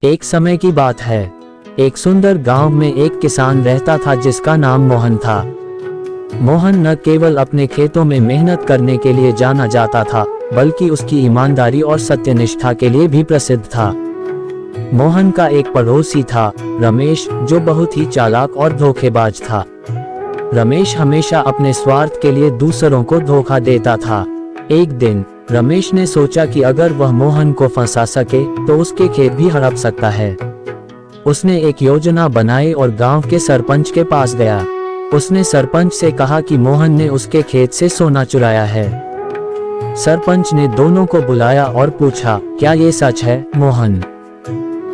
एक समय की बात है। एक सुंदर गांव में एक किसान रहता था जिसका नाम मोहन था। मोहन न केवल अपने खेतों में मेहनत करने के लिए जाना जाता था, बल्कि उसकी ईमानदारी और सत्यनिष्ठा के लिए भी प्रसिद्ध था। मोहन का एक पड़ोसी था, रमेश, जो बहुत ही चालाक और धोखेबाज था। रमेश हमेशा अपने स्वार्थ के लिए दूसरों को धोखा देता था। एक दिन रमेश ने सोचा कि अगर वह मोहन को फंसा सके तो उसके खेत भी हड़प सकता है। उसने एक योजना बनाई और गांव के सरपंच के पास गया। उसने सरपंच से कहा कि मोहन ने उसके खेत से सोना चुराया है। सरपंच ने दोनों को बुलाया और पूछा, क्या ये सच है मोहन?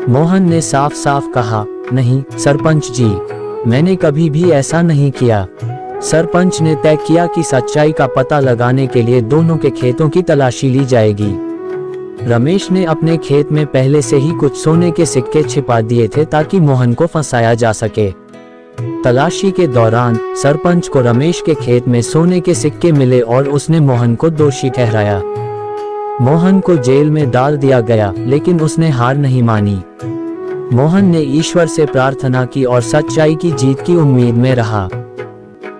मोहन ने साफ साफ कहा, नहीं सरपंच जी, मैंने कभी भी ऐसा नहीं किया। सरपंच ने तय किया कि सच्चाई का पता लगाने के लिए दोनों के खेतों की तलाशी ली जाएगी। रमेश ने अपने खेत में पहले से ही कुछ सोने के सिक्के छिपा दिए थे ताकि मोहन को फंसाया जा सके। तलाशी के दौरान सरपंच को रमेश के खेत में सोने के सिक्के मिले और उसने मोहन को दोषी ठहराया। मोहन को जेल में डाल दिया गया, लेकिन उसने हार नहीं मानी। मोहन ने ईश्वर से प्रार्थना की और सच्चाई की जीत की उम्मीद में रहा।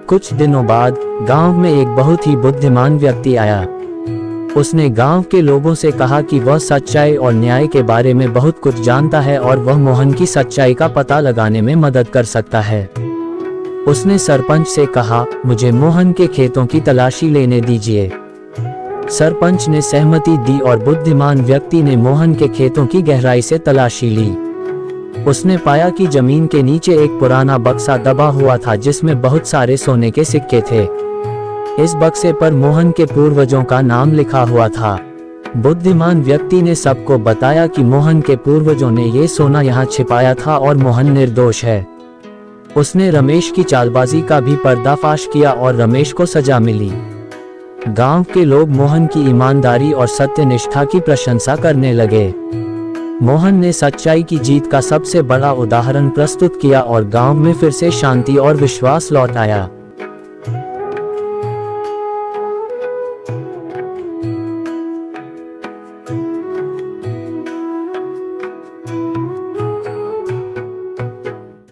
कुछ दिनों बाद गांव में एक बहुत ही बुद्धिमान व्यक्ति आया। उसने गांव के लोगों से कहा कि वह सच्चाई और न्याय के बारे में बहुत कुछ जानता है और वह मोहन की सच्चाई का पता लगाने में मदद कर सकता है। उसने सरपंच से कहा, मुझे मोहन के खेतों की तलाशी लेने दीजिए। सरपंच ने सहमति दी और बुद्धिमान व्यक्ति ने मोहन के खेतों की गहराई से तलाशी ली। उसने पाया कि जमीन के नीचे एक पुराना बक्सा दबा हुआ था जिसमें बहुत सारे सोने के सिक्के थे। इस बक्से पर मोहन के पूर्वजों का नाम लिखा हुआ था। बुद्धिमान व्यक्ति ने सबको बताया कि मोहन के पूर्वजों ने ये सोना यहाँ छिपाया था और मोहन निर्दोष है। उसने रमेश की चालबाजी का भी पर्दाफाश किया और रमेश को सजा मिली। गांव के लोग मोहन की ईमानदारी और सत्यनिष्ठा की प्रशंसा करने लगे। मोहन ने सच्चाई की जीत का सबसे बड़ा उदाहरण प्रस्तुत किया और गांव में फिर से शांति और विश्वास लौट आया।